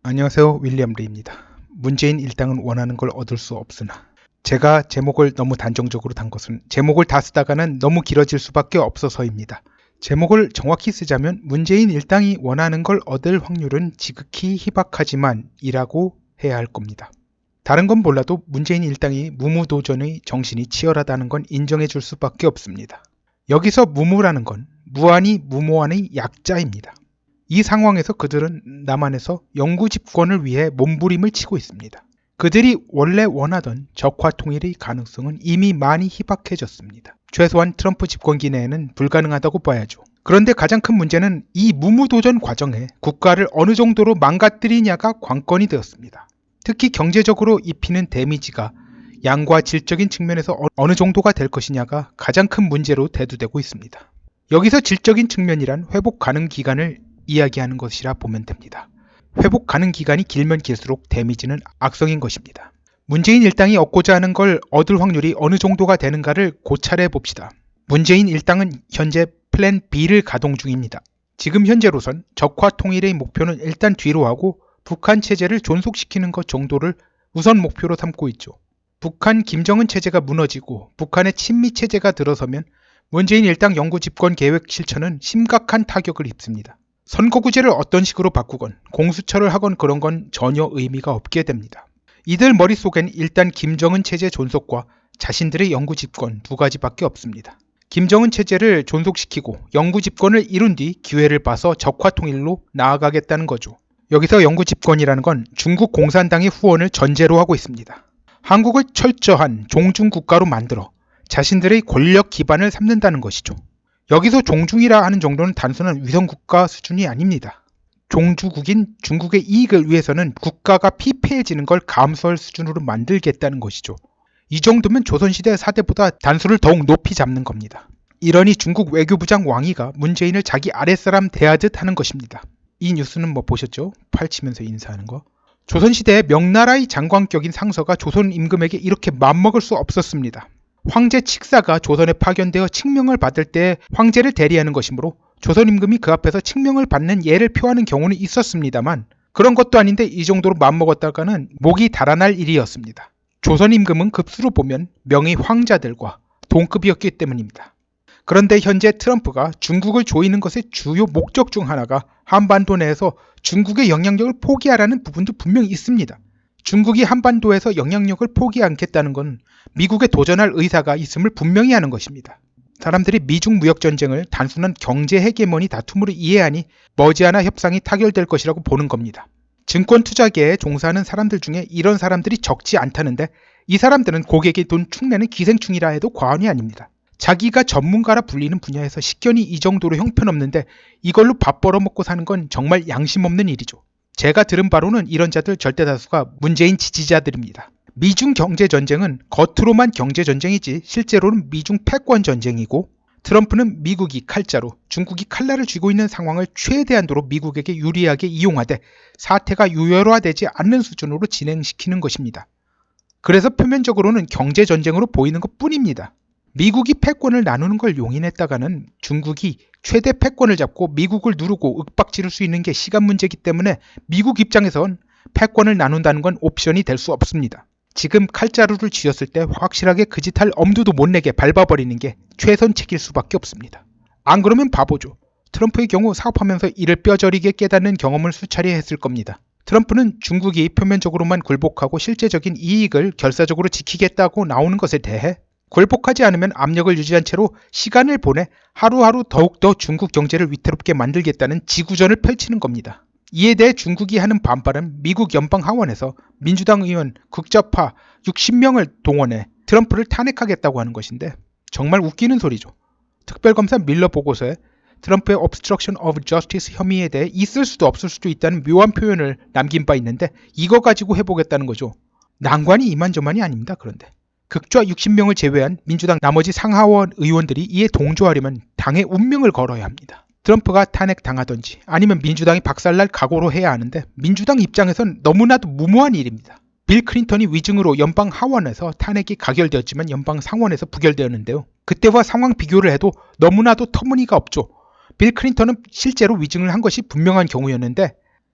안녕하세요. 윌리엄 리입니다. 문재인 일당은 원하는 걸 얻을 수 없으나 제가 제목을 너무 단정적으로 단 것은 제목을 다 쓰다가는 너무 길어질 수밖에 없어서입니다. 제목을 정확히 쓰자면 문재인 일당이 원하는 걸 얻을 확률은 지극히 희박하지만 이라고 해야 할 겁니다. 다른 건 몰라도 문재인 일당이 무무도전의 정신이 치열하다는 건 인정해 줄 수밖에 없습니다. 여기서 무무라는 건 무한히 무모한의 약자입니다. 이 상황에서 그들은 남한에서 영구 집권을 위해 몸부림을 치고 있습니다. 그들이 원래 원하던 적화 통일의 가능성은 이미 많이 희박해졌습니다. 최소한 트럼프 집권기 내에는 불가능하다고 봐야죠. 그런데 가장 큰 문제는 이 무무도전 과정에 국가를 어느 정도로 망가뜨리냐가 관건이 되었습니다. 특히 경제적으로 입히는 데미지가 양과 질적인 측면에서 어느 정도가 될 것이냐가 가장 큰 문제로 대두되고 있습니다. 여기서 질적인 측면이란 회복 가능 기간을 이야기하는 것이라 보면 됩니다. 회복 가능 기간이 길면 길수록 데미지는 악성인 것입니다. 문재인 일당이 얻고자 하는 걸 얻을 확률이 어느 정도가 되는가를 고찰해 봅시다. 문재인 일당은 현재 플랜 B를 가동 중입니다. 지금 현재로선 적화 통일의 목표는 일단 뒤로 하고 북한 체제를 존속시키는 것 정도를 우선 목표로 삼고 있죠. 북한 김정은 체제가 무너지고 북한의 친미 체제가 들어서면 문재인 일당 영구 집권 계획 실천은 심각한 타격을 입습니다. 선거구제를 어떤 식으로 바꾸건 공수처를 하건 그런 건 전혀 의미가 없게 됩니다. 이들 머릿속엔 일단 김정은 체제 존속과 자신들의 영구 집권 두 가지밖에 없습니다. 김정은 체제를 존속시키고 영구 집권을 이룬 뒤 기회를 봐서 적화 통일로 나아가겠다는 거죠. 여기서 영구 집권이라는 건 중국 공산당의 후원을 전제로 하고 있습니다. 한국을 철저한 종중국가로 만들어 자신들의 권력 기반을 삼는다는 것이죠. 여기서 종중이라 하는 정도는 단순한 위성국가 수준이 아닙니다. 종주국인 중국의 이익을 위해서는 국가가 피폐해지는 걸 감수할 수준으로 만들겠다는 것이죠. 이 정도면 조선시대 사대보다 단수를 더욱 높이 잡는 겁니다. 이러니 중국 외교부장 왕이가 문재인을 자기 아랫사람 대하듯 하는 것입니다. 이 뉴스는 뭐 보셨죠? 팔치면서 인사하는 거. 조선시대의 명나라의 장관격인 상서가 조선 임금에게 이렇게 맘먹을 수 없었습니다. 황제 칙사가 조선에 파견되어 칙명을 받을 때 황제를 대리하는 것이므로 조선 임금이 그 앞에서 칙명을 받는 예를 표하는 경우는 있었습니다만 그런 것도 아닌데 이 정도로 맘먹었다가는 목이 달아날 일이었습니다. 조선 임금은 급수로 보면 명의 황자들과 동급이었기 때문입니다. 그런데 현재 트럼프가 중국을 조이는 것의 주요 목적 중 하나가 한반도 내에서 중국의 영향력을 포기하라는 부분도 분명히 있습니다. 중국이 한반도에서 영향력을 포기하지 않겠다는 건 미국에 도전할 의사가 있음을 분명히 하는 것입니다. 사람들이 미중 무역전쟁을 단순한 경제 헤게모니 다툼으로 이해하니 머지않아 협상이 타결될 것이라고 보는 겁니다. 증권 투자계에 종사하는 사람들 중에 이런 사람들이 적지 않다는데 이 사람들은 고객의 돈 축내는 기생충이라 해도 과언이 아닙니다. 자기가 전문가라 불리는 분야에서 식견이 이 정도로 형편없는데 이걸로 밥 벌어먹고 사는 건 정말 양심 없는 일이죠. 제가 들은 바로는 이런 자들 절대 다수가 문재인 지지자들입니다. 미중 경제전쟁은 겉으로만 경제전쟁이지 실제로는 미중 패권전쟁이고 트럼프는 미국이 칼자루, 중국이 칼날을 쥐고 있는 상황을 최대한도로 미국에게 유리하게 이용하되 사태가 유혈화되지 않는 수준으로 진행시키는 것입니다. 그래서 표면적으로는 경제전쟁으로 보이는 것뿐입니다. 미국이 패권을 나누는 걸 용인했다가는 중국이 최대 패권을 잡고 미국을 누르고 윽박지를 수 있는 게 시간 문제이기 때문에 미국 입장에선 패권을 나눈다는 건 옵션이 될 수 없습니다. 지금 칼자루를 쥐었을 때 확실하게 그 짓 할 엄두도 못 내게 밟아버리는 게 최선책일 수밖에 없습니다. 안 그러면 바보죠. 트럼프의 경우 사업하면서 이를 뼈저리게 깨닫는 경험을 수차례 했을 겁니다. 트럼프는 중국이 표면적으로만 굴복하고 실제적인 이익을 결사적으로 지키겠다고 나오는 것에 대해 굴복하지 않으면 압력을 유지한 채로 시간을 보내 하루하루 더욱더 중국 경제를 위태롭게 만들겠다는 지구전을 펼치는 겁니다. 이에 대해 중국이 하는 반발은 미국 연방 하원에서 민주당 의원 극좌파 60명을 동원해 트럼프를 탄핵하겠다고 하는 것인데 정말 웃기는 소리죠. 특별검사 밀러 보고서에 트럼프의 obstruction of justice 혐의에 대해 있을 수도 없을 수도 있다는 묘한 표현을 남긴 바 있는데 이거 가지고 해보겠다는 거죠. 난관이 이만저만이 아닙니다. 그런데 극좌 60명을 제외한 민주당 나머지 상하원 의원들이 이에 동조하려면 당의 운명을 걸어야 합니다. 트럼프가 탄핵당하든지 아니면 민주당이 박살날 각오로 해야 하는데 민주당 입장에선 너무나도 무모한 일입니다. 빌 클린턴이 위증으로 연방 하원에서 탄핵이 가결되었지만 연방 상원에서 부결되었는데요. 그때와 상황 비교를 해도 너무나도 터무니가 없죠. 빌 클린턴은 실제로 위증을 한 것이 분명한 경우였는데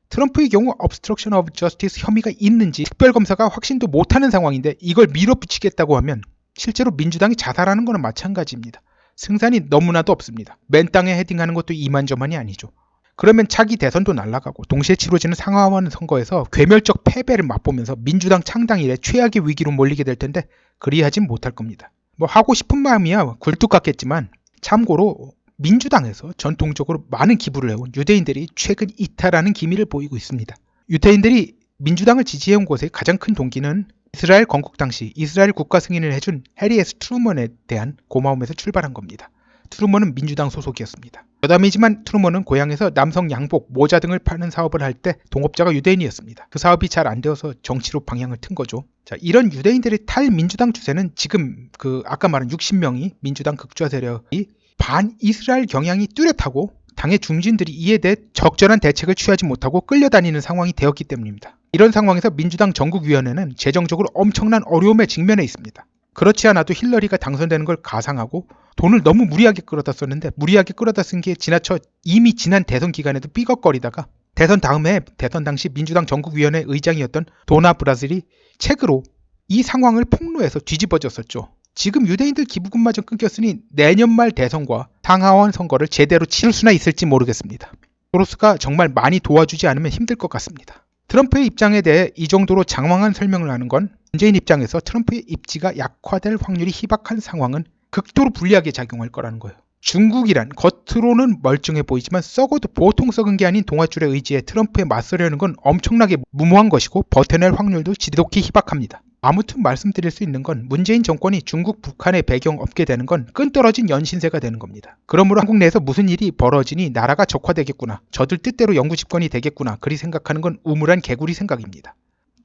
트럼프의 경우 obstruction of justice 혐의가 있는지 특별검사가 확신도 못하는 상황인데 이걸 밀어붙이겠다고 하면 실제로 민주당이 자살하는 거나 마찬가지입니다. 승산이 너무나도 없습니다. 맨 땅에 헤딩하는 것도 이만저만이 아니죠. 그러면 차기 대선도 날아가고 동시에 치러지는 상하원 선거에서 괴멸적 패배를 맛보면서 민주당 창당 이래 최악의 위기로 몰리게 될 텐데 그리하진 못할 겁니다. 뭐 하고 싶은 마음이야 굴뚝 같겠지만 참고로 민주당에서 전통적으로 많은 기부를 해온 유대인들이 최근 이탈하는 기미를 보이고 있습니다. 유대인들이 민주당을 지지해온 것의 가장 큰 동기는 이스라엘 건국 당시 이스라엘 국가 승인을 해준 해리 S. 트루먼에 대한 고마움에서 출발한 겁니다. 트루먼은 민주당 소속이었습니다. 여담이지만 트루먼은 고향에서 남성 양복, 모자 등을 파는 사업을 할 때 동업자가 유대인이었습니다. 그 사업이 잘 안 되어서 정치로 방향을 튼 거죠. 자, 이런 유대인들의 탈민주당 추세는 지금 아까 말한 60명이 민주당 극좌 세력이 반이스라엘 경향이 뚜렷하고 당의 중진들이 이에 대해 적절한 대책을 취하지 못하고 끌려다니는 상황이 되었기 때문입니다. 이런 상황에서 민주당 전국위원회는 재정적으로 엄청난 어려움에 직면해 있습니다. 그렇지 않아도 힐러리가 당선되는 걸 가상하고 돈을 너무 무리하게 끌어다 썼는데 무리하게 끌어다 쓴 게 지나쳐 이미 지난 대선 기간에도 삐걱거리다가 대선 다음에 대선 당시 민주당 전국위원회 의장이었던 도나 브라질이 책으로 이 상황을 폭로해서 뒤집어졌었죠. 지금 유대인들 기부금마저 끊겼으니 내년 말 대선과 상하원 선거를 제대로 치를 수나 있을지 모르겠습니다. 소로스가 정말 많이 도와주지 않으면 힘들 것 같습니다. 트럼프의 입장에 대해 이 정도로 장황한 설명을 하는 건 문재인 입장에서 트럼프의 입지가 약화될 확률이 희박한 상황은 극도로 불리하게 작용할 거라는 거예요. 중국이란 겉으로는 멀쩡해 보이지만 썩어도 보통 썩은 게 아닌 동아줄의 의지에 트럼프에 맞서려는 건 엄청나게 무모한 것이고 버텨낼 확률도 지독히 희박합니다. 아무튼 말씀드릴 수 있는 건 문재인 정권이 중국, 북한의 배경 업게 되는 건 끈떨어진 연신세가 되는 겁니다. 그러므로 한국 내에서 무슨 일이 벌어지니 나라가 적화되겠구나, 저들 뜻대로 영구 집권이 되겠구나 그리 생각하는 건 우물한 개구리 생각입니다.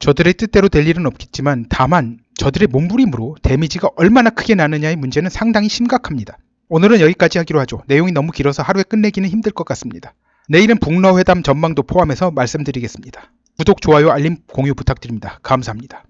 저들의 뜻대로 될 일은 없겠지만 다만 저들의 몸부림으로 데미지가 얼마나 크게 나느냐의 문제는 상당히 심각합니다. 오늘은 여기까지 하기로 하죠. 내용이 너무 길어서 하루에 끝내기는 힘들 것 같습니다. 내일은 북러 회담 전망도 포함해서 말씀드리겠습니다. 구독, 좋아요, 알림, 공유 부탁드립니다. 감사합니다.